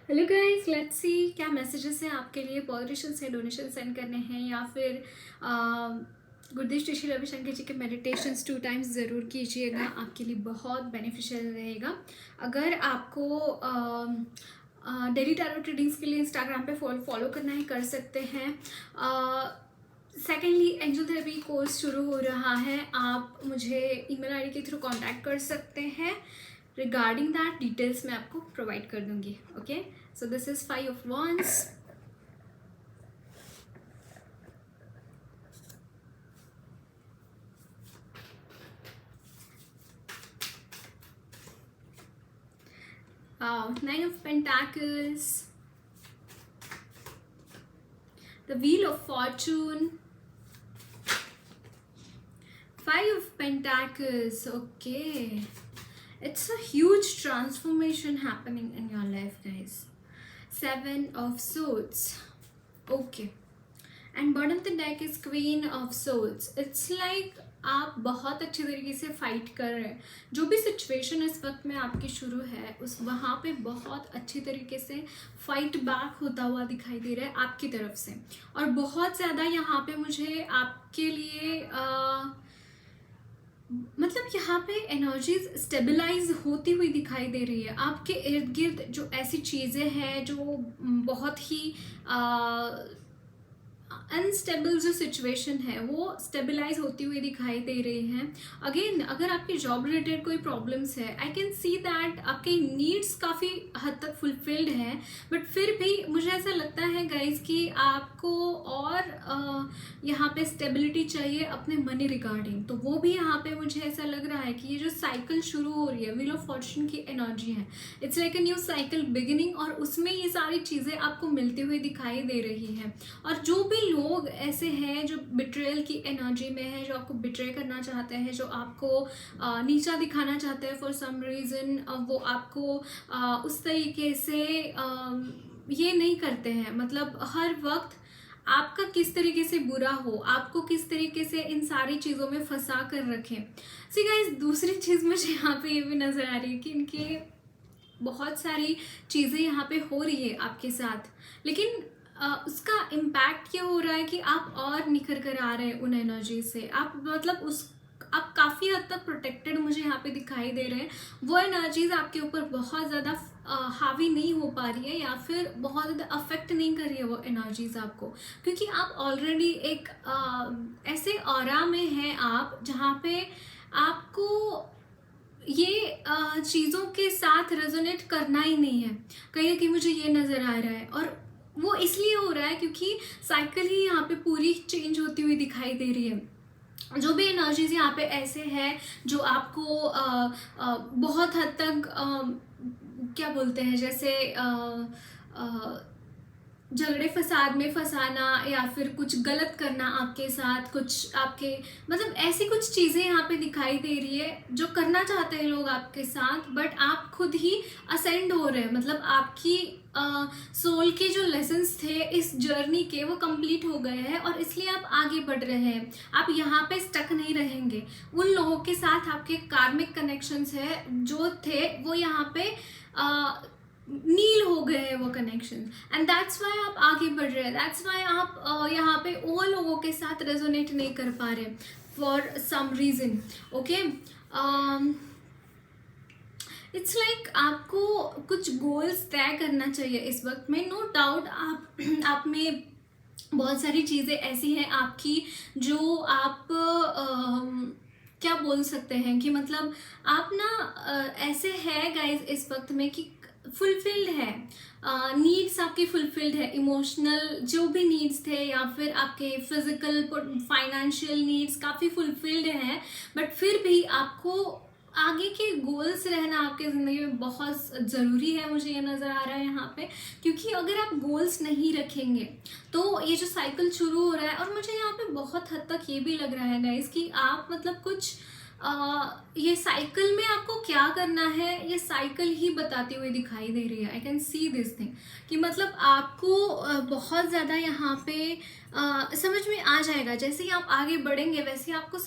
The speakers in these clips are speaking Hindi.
हेलो गाइस, लेट्स सी क्या मैसेजेस हैं आपके लिए। पॉलिटिशियन से डोनेशन सेंड करने हैं या फिर गुरुदेव श्री श्री रविशंकर जी के मेडिटेशंस 2 टाइम्स ज़रूर कीजिएगा, आपके लिए बहुत बेनिफिशियल रहेगा। अगर आपको डेली टैरोट रीडिंग्स के लिए इंस्टाग्राम पे फॉलो करना है, कर सकते हैं। सेकेंडली, एंजल थेरेपी कोर्स शुरू हो रहा है, आप मुझे ईमेल आईडी के थ्रू कांटेक्ट कर सकते हैं। रिगार्डिंग दैट डिटेल्स मैं आपको प्रोवाइड कर दूंगी। Okay, so this is 5 of wands. Wow, 9 of pentacles, the wheel of fortune, 5 of pentacles. Okay, it's a huge transformation happening in your life, guys. 7 of swords. Okay, and bottom of the deck is queen of souls. It's like आप बहुत अच्छे तरीके से फाइट कर रहे हैं। जो भी सिचुएशन इस वक्त में आपकी शुरू है, उस वहाँ पे बहुत अच्छी तरीके से फाइट बैक होता हुआ दिखाई दे रहा है आपकी तरफ से। और बहुत ज़्यादा यहाँ पे मुझे आपके लिए मतलब यहाँ पे एनर्जीज स्टेबलाइज होती हुई दिखाई दे रही है। आपके इर्द गिर्द जो ऐसी चीज़ें हैं जो बहुत ही अनस्टेबल जो सिचुएशन है वो स्टेबलाइज होती हुई दिखाई दे रही हैं। अगेन, अगर आपकी जॉब रिलेटेड कोई प्रॉब्लम्स है, आई कैन सी दैट आपके नीड्स काफ़ी हद तक फुलफिल्ड है, बट फिर भी मुझे ऐसा लगता है गाइज कि आपको और यहाँ पे स्टेबिलिटी चाहिए अपने मनी रिगार्डिंग। तो वो भी यहाँ पे मुझे ऐसा लग रहा है कि ये जो साइकिल शुरू हो रही है, व्हील ऑफ फॉर्चून की एनर्जी है, it's like a new cycle beginning, और उसमें ये सारी चीज़ें आपको मिलती हुई दिखाई दे रही हैं। और जो भी लोग ऐसे हैं जो बिट्रेयल की एनर्जी में है, जो आपको बिट्रे करना चाहते हैं, जो आपको नीचा दिखाना चाहते हैं फॉर सम रीज़न, वो आपको उस तरीके से ये नहीं करते हैं। मतलब हर वक्त आपका किस तरीके से बुरा हो, आपको किस तरीके से इन सारी चीज़ों में फंसा कर रखें। सी गाइस, दूसरी चीज़ मुझे यहाँ पे ये भी नज़र आ रही है कि इनके बहुत सारी चीज़ें यहाँ पे हो रही है आपके साथ, लेकिन उसका इम्पैक्ट ये हो रहा है कि आप और निखर कर आ रहे हैं उन एनर्जी से। आप मतलब आप काफ़ी हद तक प्रोटेक्टेड मुझे यहाँ पे दिखाई दे रहे हैं। वो एनर्जीज आपके ऊपर बहुत ज़्यादा हावी नहीं हो पा रही है, या फिर बहुत ज़्यादा अफेक्ट नहीं कर रही है वो एनर्जीज आपको, क्योंकि आप ऑलरेडी एक ऐसे ऑरा में हैं आप जहाँ पे आपको ये चीज़ों के साथ रेजोनेट करना ही नहीं है। कहीं ना कहीं मुझे ये नज़र आ रहा है, और वो इसलिए हो रहा है क्योंकि साइकिल ही यहाँ पे पूरी चेंज होती हुई दिखाई दे रही है। जो भी एनर्जीज यहाँ पे ऐसे हैं जो आपको बहुत हद तक क्या बोलते हैं, जैसे झगड़े फसाद में फंसाना, या फिर कुछ गलत करना आपके साथ, कुछ आपके मतलब ऐसी कुछ चीज़ें यहाँ पे दिखाई दे रही है जो करना चाहते हैं लोग आपके साथ, बट आप खुद ही असेंड हो रहे हैं। मतलब आपकी सोल के जो लेसन्स थे इस जर्नी के, वो कंप्लीट हो गए हैं, और इसलिए आप आगे बढ़ रहे हैं। आप यहाँ पे स्टक नहीं रहेंगे। उन लोगों के साथ आपके कार्मिक कनेक्शंस है जो थे, वो यहाँ पे नील हो गए हैं वो कनेक्शन, एंड दैट्स वाई आप आगे बढ़ रहे हैं। दैट्स वाई आप यहाँ पे वो लोगों के साथ रेजोनेट नहीं कर पा रहे for some reason. Okay, it's like आपको कुछ गोल्स तय करना चाहिए इस वक्त में। नो डाउट आप में बहुत सारी चीज़ें ऐसी हैं आपकी जो आप क्या बोल सकते हैं कि मतलब आप ना ऐसे है गाइज इस वक्त में कि फुलफिल्ड है, नीड्स आपकी फुलफिल्ड है, इमोशनल जो भी नीड्स थे, या फिर आपके फिजिकल फाइनेंशियल नीड्स काफ़ी फुलफिल्ड हैं, बट फिर भी आपको आगे के गोल्स रहना आपके ज़िंदगी में बहुत ज़रूरी है। मुझे ये नज़र आ रहा है यहाँ पे, क्योंकि अगर आप गोल्स नहीं रखेंगे तो ये जो साइकिल शुरू हो रहा है, और मुझे यहाँ पे बहुत हद तक ये भी लग रहा है गाइस कि आप मतलब कुछ ये साइकिल में आपको क्या करना है, ये साइकिल ही बताती हुई दिखाई दे रही है। आई कैन सी दिस थिंग कि मतलब आपको बहुत ज़्यादा यहाँ पे समझ में आ जाएगा। जैसे ही आप आगे बढ़ेंगे वैसे आपको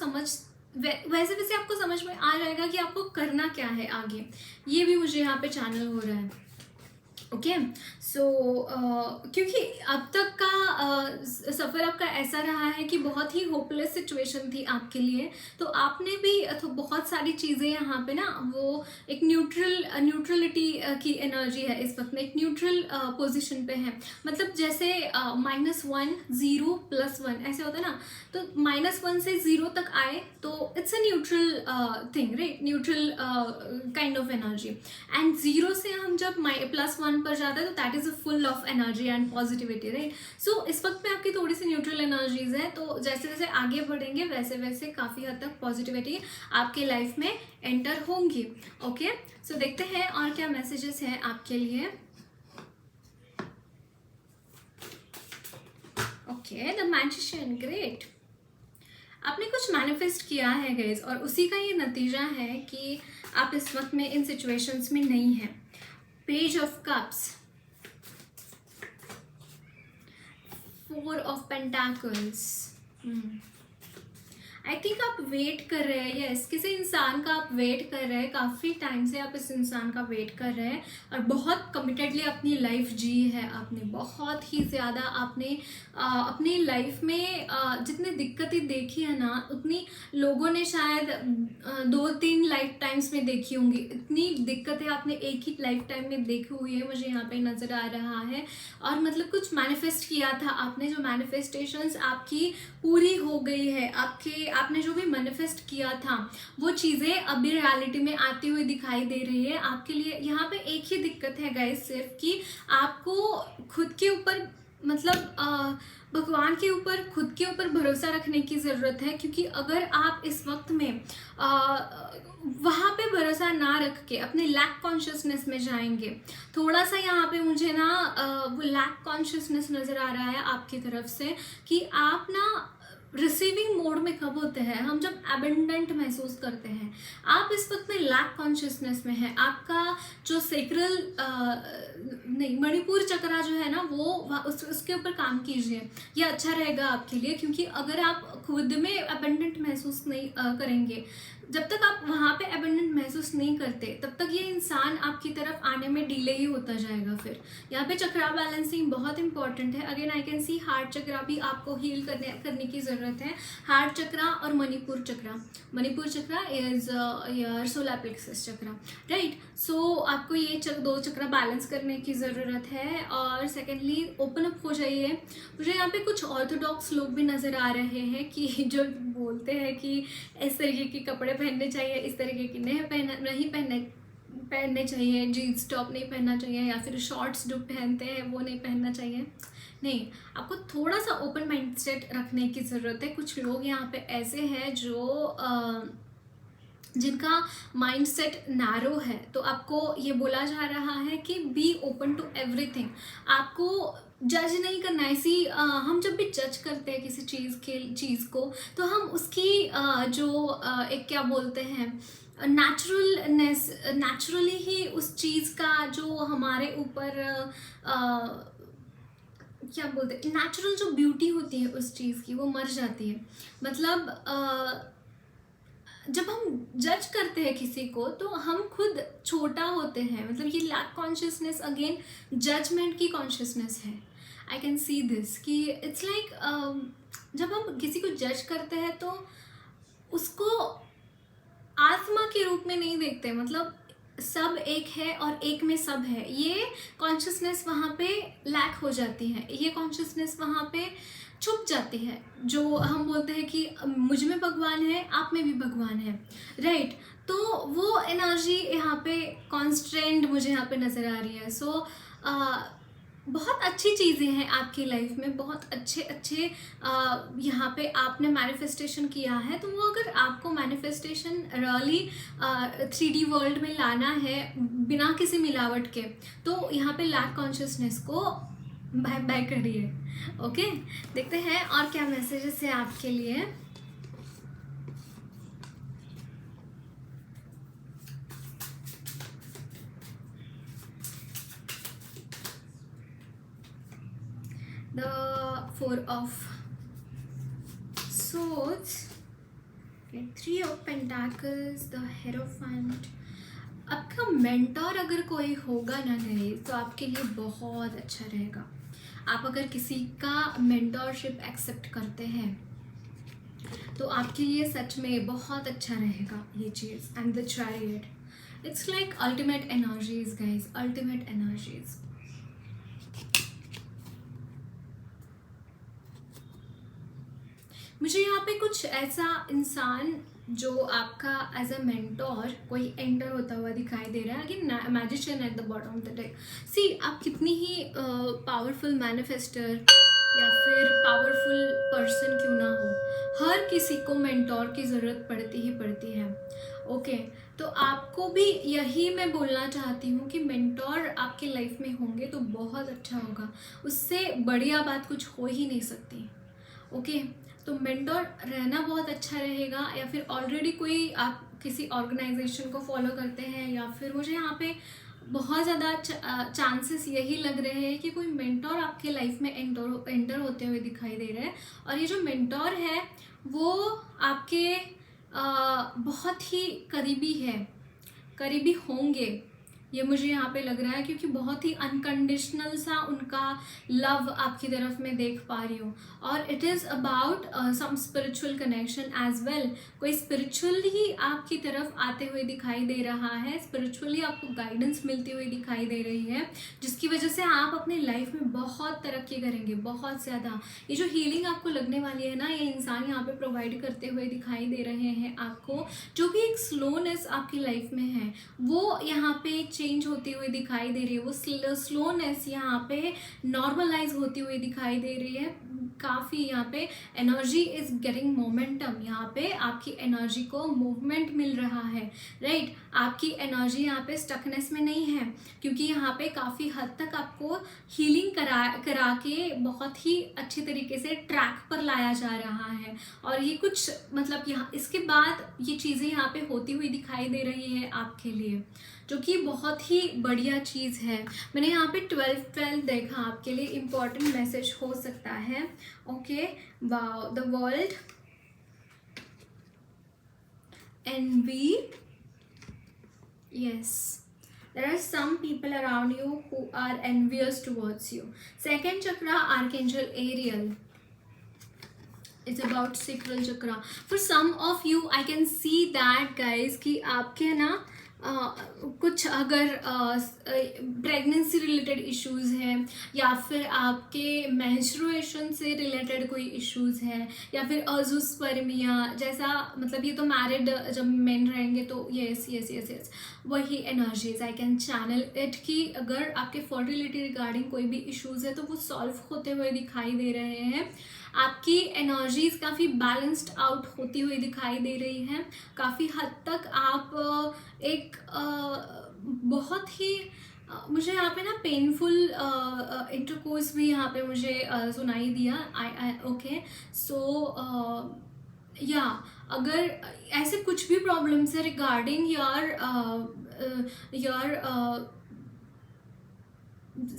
वैसे वैसे आपको समझ में आ जाएगा कि आपको करना क्या है आगे। ये भी मुझे यहाँ पे चैनल हो रहा है। ओके। सो क्योंकि अब तक का सफ़र आपका ऐसा रहा है कि बहुत ही होपलेस सिचुएशन थी आपके लिए, तो आपने भी तो बहुत सारी चीज़ें यहाँ पे ना वो एक न्यूट्रलिटी की एनर्जी है इस वक्त में, एक न्यूट्रल पोजीशन पे है। मतलब जैसे -1 0 +1 ऐसे होता है ना, तो -1 से 0 तक आए तो it's a neutral thing, right, neutral kind of energy. And 0 से हम जब +1 पर जाता है तो that is a full of energy and positivity, right. So इस वक्त में आपकी थोड़ी सी न्यूट्रल एनर्जीज है, तो जैसे जैसे आगे बढ़ेंगे वैसे वैसे काफ़ी हद तक पॉजिटिविटी आपके लाइफ में एंटर होंगी। ओके, सो देखते हैं और क्या मैसेजेस हैं आपके लिए। Okay, the magician, great. आपने कुछ मैनिफेस्ट किया है गाइज, और उसी का ये नतीजा है कि आप इस वक्त में इन सिचुएशंस में नहीं हैं। Page of cups, 4 of pentacles. I think आप वेट कर रहे हैं, यस, किसी इंसान का आप वेट कर रहे हैं, काफ़ी टाइम से आप इस इंसान का वेट कर रहे हैं, और बहुत कमिटेडली अपनी लाइफ जी है आपने, बहुत ही ज़्यादा आपने अपनी लाइफ में जितनी दिक्कतें देखी है ना, उतनी लोगों ने शायद 2-3 लाइफ टाइम्स में देखी होंगी। इतनी दिक्कतें आपने एक ही लाइफ टाइम में देखी हुई है, मुझे यहाँ पे नज़र आ रहा है। और मतलब कुछ मैनिफेस्ट किया था आपने, जो मैनिफेस्टेशंस आपकी पूरी हो गई है, आपने जो भी मैनिफेस्ट किया था वो चीज़ें अभी रियलिटी में आती हुई दिखाई दे रही है आपके लिए। यहाँ पे एक ही दिक्कत है गाइस, सिर्फ कि आपको खुद के ऊपर, मतलब भगवान के ऊपर, खुद के ऊपर भरोसा रखने की ज़रूरत है। क्योंकि अगर आप इस वक्त में वहाँ पे भरोसा ना रख के अपने लैक कॉन्शियसनेस में जाएंगे, थोड़ा सा यहाँ पे मुझे ना वो लैक कॉन्शियसनेस नज़र आ रहा है आपकी तरफ से, कि आप ना रिसीविंग मोड में कब होते हैं, हम जब एबेंडेंट महसूस करते हैं। आप इस वक्त में लैक कॉन्शियसनेस में है। आपका जो सेक्रल नहीं, मणिपुर चक्रा जो है ना, वो उसके ऊपर काम कीजिए, ये अच्छा रहेगा आपके लिए। क्योंकि अगर आप खुद में एबेंडेंट महसूस नहीं करेंगे, जब तक आप वहाँ पे एबेंडेंट महसूस नहीं करते, तब तक ये इंसान आपकी तरफ आने में डिले ही होता जाएगा। फिर यहाँ पे चक्रा बैलेंसिंग बहुत इंपॉर्टेंट है। Again I can see heart chakra भी आपको हील करने की ज़रूरत है। हार्ट चक्रा और Manipura chakra, Manipura chakra is your solar plexus chakra, right. So आपको ये 2 चक्रा बैलेंस करने की ज़रूरत है। और सेकेंडली ओपन अप हो जाइए। मुझे यहाँ पे कुछ ऑर्थोडॉक्स लोग भी नज़र आ रहे हैं कि जो बोलते हैं कि इस तरीके के कपड़े पहनने चाहिए, इस तरीके की नहीं पहनने चाहिए, जीन्स टॉप नहीं पहनना चाहिए, या फिर शॉर्ट्स जो पहनते हैं वो नहीं पहनना चाहिए। नहीं, आपको थोड़ा सा ओपन माइंडसेट रखने की ज़रूरत है। कुछ लोग यहाँ पे ऐसे हैं जो जिनका माइंडसेट नैरो है, तो आपको ये बोला जा रहा है कि बी ओपन टू एवरीथिंग। आपको जज नहीं करना है। हम जब भी जज करते हैं किसी चीज़ को, तो हम उसकी एक क्या बोलते हैं, नेचुरली ही उस चीज़ का जो हमारे ऊपर क्या बोलते हैं, नेचुरल जो ब्यूटी होती है उस चीज़ की, वो मर जाती है। मतलब जब हम जज करते हैं किसी को, तो हम खुद छोटा होते हैं। मतलब ये लैक कॉन्शियसनेस अगेन जजमेंट की कॉन्शियसनेस है। आई कैन सी दिस कि इट्स लाइक जब हम किसी को जज करते हैं तो उसको आत्मा के रूप में नहीं देखते। मतलब सब एक है और एक में सब है, ये कॉन्शियसनेस वहाँ पे लैक हो जाती है, ये कॉन्शियसनेस वहाँ पे छुप जाती है। जो हम बोलते हैं कि मुझ में भगवान है, आप में भी भगवान है, राइट। तो वो एनर्जी यहाँ पे कॉन्स्ट्रेंड मुझे यहाँ पे नज़र आ रही है। सो बहुत अच्छी चीज़ें हैं आपकी लाइफ में, बहुत अच्छे यहाँ पे आपने मैनिफेस्टेशन किया है। तो वो अगर आपको मैनिफेस्टेशन रियली 3D वर्ल्ड में लाना है बिना किसी मिलावट के, तो यहाँ पे लैक कॉन्शियसनेस को बाय बाय करिए। ओके, देखते हैं और क्या मैसेजेस है आपके लिए। The 4 of Swords, okay, 3 of Pentacles, the Hierophant। अब आपका मेंटोर अगर कोई होगा ना गाइस, तो आपके लिए बहुत अच्छा रहेगा। आप अगर किसी का मेंटोरशिप एक्सेप्ट करते हैं तो आपके लिए सच में बहुत अच्छा रहेगा ये चीज़। And the chariot, it's like ultimate energies guys, ultimate energies. मुझे यहाँ पे कुछ ऐसा इंसान जो आपका एज अ मेंटोर कोई एंटर होता हुआ दिखाई दे रहा है। Again magician at the bottom of the deck. See, आप कितनी ही पावरफुल मैनिफेस्टर या फिर पावरफुल पर्सन क्यों ना हो, हर किसी को मेंटोर की ज़रूरत पड़ती ही पड़ती है। ओके, तो आपको भी यही मैं बोलना चाहती हूँ कि मेंटोर आपके लाइफ में होंगे तो बहुत अच्छा होगा। उससे बढ़िया बात कुछ हो ही नहीं सकती। ओके, तो मेंटोर रहना बहुत अच्छा रहेगा। या फिर ऑलरेडी कोई आप किसी ऑर्गेनाइजेशन को फॉलो करते हैं, या फिर मुझे यहाँ पे बहुत ज़्यादा चांसेस यही लग रहे हैं कि कोई मेंटोर आपके लाइफ में एंटर होते हुए दिखाई दे रहे हैं। और ये जो मेंटोर है वो आपके बहुत ही करीबी है, करीबी होंगे, ये मुझे यहाँ पे लग रहा है, क्योंकि बहुत ही अनकंडीशनल सा उनका लव आपकी तरफ मैं देख पा रही हूँ। और it is about some spiritual connection as well. कोई स्पिरिचुअली आपकी तरफ आते हुए दिखाई दे रहा है, स्पिरिचुअली आपको गाइडेंस मिलती हुई दिखाई दे रही है, जिसकी वजह से आप अपनी लाइफ में बहुत तरक्की करेंगे, बहुत ज़्यादा। ये जो हीलिंग आपको लगने वाली है ना, ये इंसान यहाँ पे प्रोवाइड करते हुए दिखाई दे रहे हैं आपको। जो भी एक स्लोनेस आपकी लाइफ में है वो यहाँ पे चेंज होती हुई दिखाई दे रही है। वो स्लोनेस यहाँ पे नॉर्मलाइज होती हुई दिखाई दे रही है। काफ़ी यहाँ पे एनर्जी इज गेटिंग मोमेंटम, यहाँ पे आपकी एनर्जी को मूवमेंट मिल रहा है, राइट। आपकी एनर्जी यहाँ पे स्टकनेस में नहीं है, क्योंकि यहाँ पे काफ़ी हद तक आपको हीलिंग करा के बहुत ही अच्छी तरीके से ट्रैक पर लाया जा रहा है। और ये कुछ मतलब यहाँ इसके बाद ये चीज़ें यहाँ पे होती हुई दिखाई दे रही है आपके लिए, जो कि बहुत ही बढ़िया चीज़ है। मैंने यहाँ पे 12 देखा, आपके लिए इम्पॉर्टेंट मैसेज हो सकता है। Okay, wow, the world, envy, yes, there are some people around you who are envious towards you. Second chakra, Archangel Ariel. It's about sacral chakra. For some of you, I can see that guys कि आपके ना कुछ अगर प्रेगनेंसी रिलेटेड इश्यूज़ हैं, या फिर आपके मेंस्ट्रुएशन से रिलेटेड कोई इश्यूज़ हैं, या फिर अजूस्पर्मिया जैसा, मतलब ये तो मैरिड जब मेन रहेंगे तो यस यस यस यस वही energies I can channel it, कि अगर आपके फर्टिलिटी रिगार्डिंग कोई भी इश्यूज़ है तो वो सॉल्व होते हुए दिखाई दे रहे हैं। आपकी एनर्जीज काफ़ी बैलेंस्ड आउट होती हुई दिखाई दे रही हैं। काफ़ी हद तक आप एक बहुत ही मुझे यहाँ पे ना पेनफुल इंटरकोर्स भी यहाँ पे मुझे सुनाई दिया। ओके, सो या अगर ऐसे कुछ भी प्रॉब्लम्स है रिगार्डिंग योर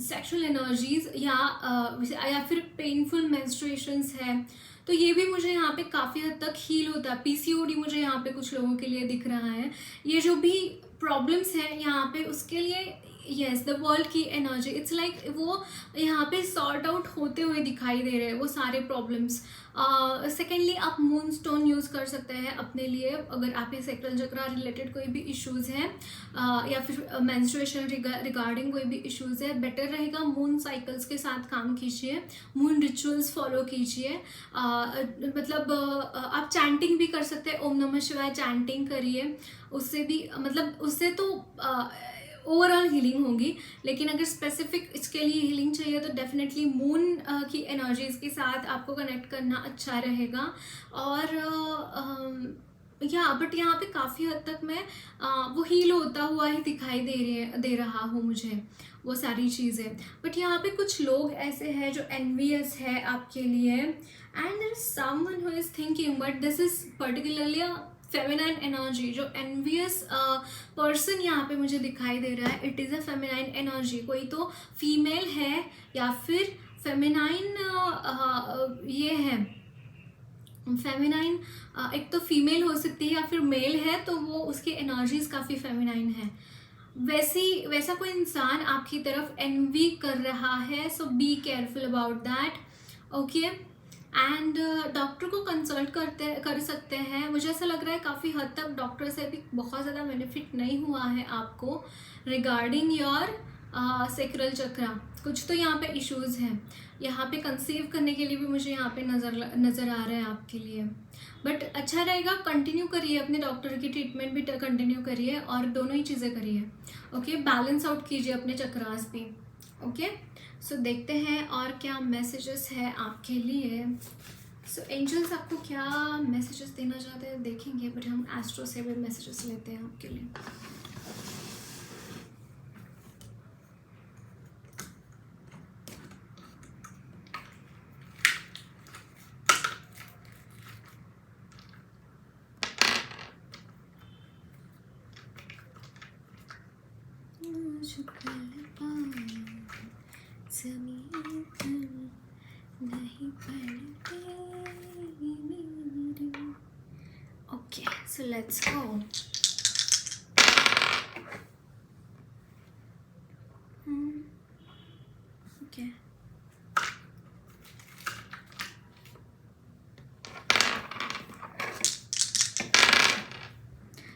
सेक्सुअल एनर्जीज या फिर पेनफुल मेंस्ट्रुएशंस है, तो ये भी मुझे यहाँ पे काफ़ी हद तक हील होता है। पीसीओडी मुझे यहाँ पे कुछ लोगों के लिए दिख रहा है। ये जो भी प्रॉब्लम्स हैं यहाँ पे उसके लिए यस द वर्ल्ड की एनर्जी, इट्स लाइक वो यहाँ पे सॉर्ट आउट होते हुए दिखाई दे रहे हैं वो सारे प्रॉब्लम्स। सेकेंडली, आप मून स्टोन यूज़ कर सकते हैं अपने लिए अगर आपके सेक्टल चक्रा रिलेटेड कोई भी इश्यूज़ हैं, या फिर मेंस्ट्रुएशन रिगार्डिंग कोई भी इश्यूज़ है। बेटर रहेगा मून साइकिल्स के साथ काम कीजिए, मून रिचुअल्स फॉलो कीजिए। मतलब आप चैंटिंग भी कर सकते हैं, ओम नमः शिवाय चैंटिंग करिए, उससे भी मतलब उससे तो ओवरऑल हीलिंग होगी। लेकिन अगर स्पेसिफिक इसके लिए हीलिंग चाहिए तो डेफिनेटली मून की एनर्जीज के साथ आपको कनेक्ट करना अच्छा रहेगा। और बट यहाँ पे काफ़ी हद तक मैं वो हील होता हुआ ही दिखाई दे रहा हूँ मुझे वो सारी चीज़ें। बट यहाँ पे कुछ लोग ऐसे हैं जो एनवियस है आपके लिए, and there is someone who is thinking, but this is particularly feminine energy. जो एनवियस पर्सन यहाँ पे मुझे दिखाई दे रहा है, it is a feminine energy. कोई तो फीमेल है या फिर फेमिनाइन ये है फेमिनाइन, एक तो फीमेल हो सकती है या फिर मेल है, तो वो उसकी एनर्जीज काफ़ी फेमिनाइन है। वैसा कोई इंसान आपकी तरफ एनवी कर रहा है, so be careful about that, okay. And doctor को कंसल्ट कर सकते हैं। मुझे ऐसा लग रहा है काफ़ी हद तक डॉक्टर से भी बहुत ज़्यादा बेनिफिट नहीं हुआ है आपको रिगार्डिंग योर सेक्रल चक्रा। कुछ तो यहाँ पे इश्यूज हैं, यहाँ पे कंसीव करने के लिए भी मुझे यहाँ पे नज़र आ रहा है आपके लिए। बट अच्छा रहेगा, कंटिन्यू करिए, अपने डॉक्टर की ट्रीटमेंट भी कंटिन्यू करिए और दोनों ही चीज़ें करिए, ओके। बैलेंस आउट कीजिए अपने चक्रास भी, ओके। सो देखते हैं और क्या मैसेजेस है आपके लिए। सो एंजल्स आपको क्या मैसेजेस देना चाहते हैं देखेंगे, बट हम एस्ट्रो से भी मैसेजेस लेते हैं आपके लिए। Okay, so let's go. Okay.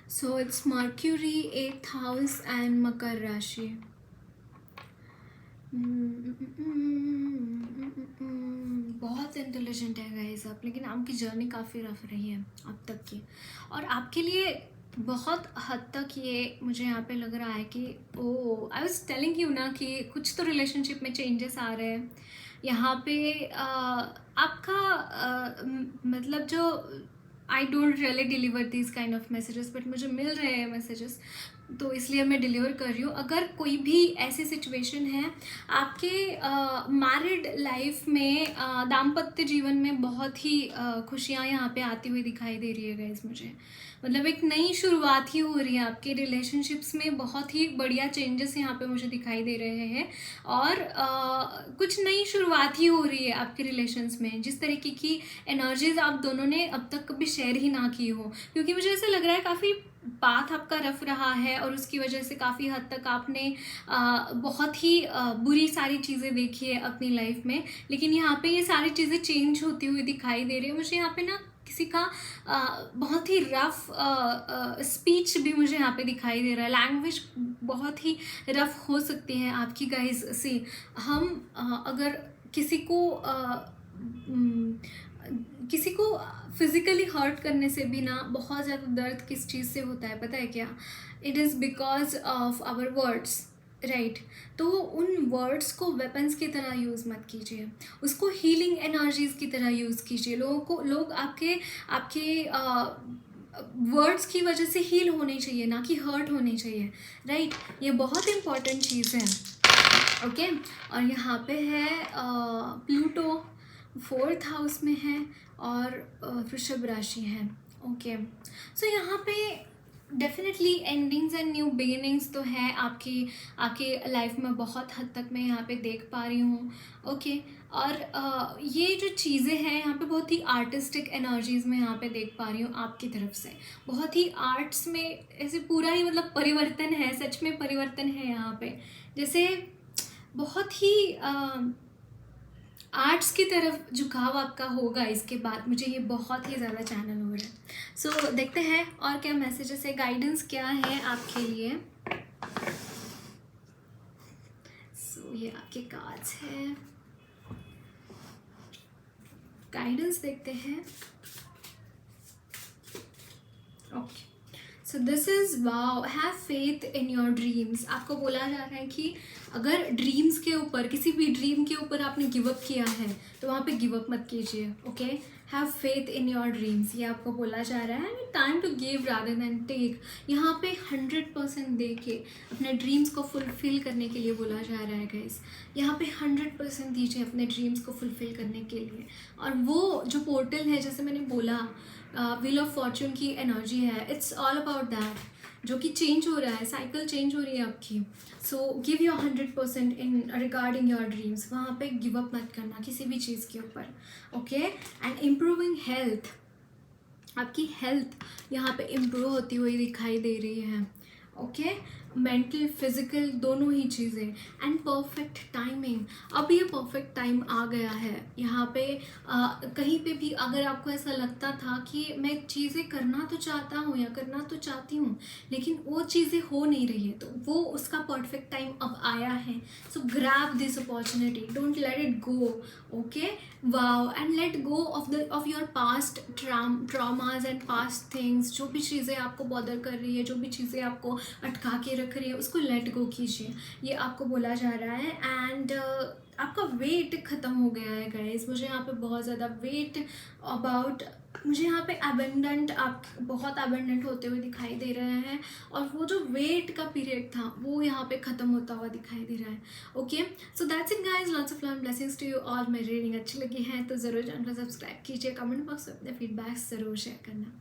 So it's Mercury, 8th house and Makar Rashi. बहुत इंटेलिजेंट है गाइस आप, लेकिन आपकी जर्नी काफ़ी रफ रही है अब तक की, और आपके लिए बहुत हद तक ये मुझे यहाँ पे लग रहा है कि ओ आई वाज टेलिंग यू ना कि कुछ तो रिलेशनशिप में चेंजेस आ रहे हैं यहाँ पे। आपका मतलब जो I don't really deliver this kind of messages, but मुझे मिल रहे हैं मैसेजेस, तो इसलिए मैं डिलीवर कर रही हूँ। अगर कोई भी ऐसी सिचुएशन है आपके मैरिड लाइफ में, दाम्पत्य जीवन में बहुत ही खुशियाँ यहाँ पे आती हुई दिखाई दे रही है गाइस मुझे, मतलब एक नई शुरुआत ही हो रही है आपके रिलेशनशिप्स में, बहुत ही बढ़िया चेंजेस यहाँ पे मुझे दिखाई दे रहे हैं, और कुछ नई शुरुआत ही हो रही है आपके रिलेशंस में। जिस तरीके की एनर्जीज आप दोनों ने अब तक कभी शेयर ही ना की हो, क्योंकि मुझे ऐसा लग रहा है काफ़ी पाथ आपका रफ रहा है और उसकी वजह से काफ़ी हद तक आपने बहुत ही बुरी सारी चीज़ें देखी है अपनी लाइफ में, लेकिन यहाँ पे ये सारी चीज़ें चेंज होती हुई दिखाई दे रही है मुझे। यहाँ पे ना किसी का बहुत ही रफ स्पीच भी मुझे यहाँ पे दिखाई दे रहा है, लैंग्वेज बहुत ही रफ हो सकती है आपकी गाइस से। हम अगर किसी को फिज़िकली हर्ट करने से भी ना बहुत ज़्यादा दर्द किस चीज़ से होता है पता है क्या? It is because of our words, right. तो उन वर्ड्स को वेपन्स की तरह यूज़ मत कीजिए, उसको हीलिंग एनर्जीज़ की तरह यूज़ कीजिए। लोग आपके वर्ड्स की वजह से हील होने चाहिए, ना कि हर्ट होने चाहिए, राइट। ये बहुत इंपॉर्टेंट चीज़ है, ओके। और यहाँ पे है प्लूटो 4th हाउस में है और वृषभ राशि है, ओके। सो यहाँ पे definitely endings and new beginnings तो है आपकी लाइफ में, बहुत हद तक मैं यहाँ पे देख पा रही हूँ, ओके। और ये जो चीज़ें हैं यहाँ पे बहुत ही आर्टिस्टिक एनर्जीज़ में यहाँ पे देख पा रही हूँ आपकी तरफ से, बहुत ही आर्ट्स में ऐसे पूरा ही मतलब परिवर्तन है, सच में परिवर्तन है यहाँ पे, जैसे बहुत ही आर्ट्स की तरफ झुकाव आपका होगा इसके बाद, मुझे ये बहुत ही ज़्यादा चैनल हो रहा है। सो देखते हैं और क्या मैसेजेस है, गाइडेंस क्या है आपके लिए। सो ये आपके कार्ड्स है, गाइडेंस देखते हैं, okay. So this is wow, have faith in your dreams. आपको बोला जा रहा है कि अगर ड्रीम्स के ऊपर, किसी भी ड्रीम के ऊपर आपने गिव अप किया है तो वहाँ पे गिव अप मत कीजिए, okay. Have faith in your dreams, ये आपको बोला जा रहा है। Time to give rather than take, यहाँ पे 100% दे के अपने ड्रीम्स को फुलफिल करने के लिए बोला जा रहा है गाइस। यहाँ पे 100% दीजिए अपने ड्रीम्स को फुलफिल करने के लिए। और वो जो पोर्टल है, जैसे मैंने बोला व्हील ऑफ फॉर्चून की एनर्जी है, इट्स ऑल अबाउट दैट, जो कि चेंज हो रहा है, साइकिल चेंज हो रही है आपकी। So give your 100% in regarding your dreams, वहाँ पे गिव अप मत करना किसी भी चीज़ के ऊपर, ओके। एंड इम्प्रूविंग हेल्थ, आपकी हेल्थ यहाँ पे इम्प्रूव होती हुई दिखाई दे रही है, ओके। मेंटल फिजिकल दोनों ही चीज़ें, एंड परफेक्ट टाइमिंग। अब ये परफेक्ट टाइम आ गया है यहाँ पे। कहीं पे भी अगर आपको ऐसा लगता था कि मैं चीज़ें करना तो चाहता हूँ या करना तो चाहती हूँ लेकिन वो चीज़ें हो नहीं रही है, तो वो उसका परफेक्ट टाइम अब आया है। सो grab this opportunity, don't let it go, okay. Wow, and let go of your past traumas and past things. जो भी चीज़ें आपको बॉदर कर रही है, जो भी चीज़ें आपको अटका के रख रही है, उसको लेट गो कीजिए, ये आपको बोला जा रहा है। एंड आपका वेट ख़त्म हो गया है गाइस। मुझे यहाँ पे बहुत ज़्यादा वेट अबाउट, मुझे यहाँ पे अबेंडेंट, आप बहुत अबेंडेंट होते हुए दिखाई दे रहे हैं, और वो जो वेट का पीरियड था वो यहाँ पे ख़त्म होता हुआ दिखाई दे रहा है। Okay, so that's it guys, lots of love and blessings to you. और मेरी रीडिंग अच्छी लगी है तो ज़रूर चैनल को सब्सक्राइब कीजिए, कमेंट बॉक्स में अपने फीडबैक्स ज़रूर शेयर करना।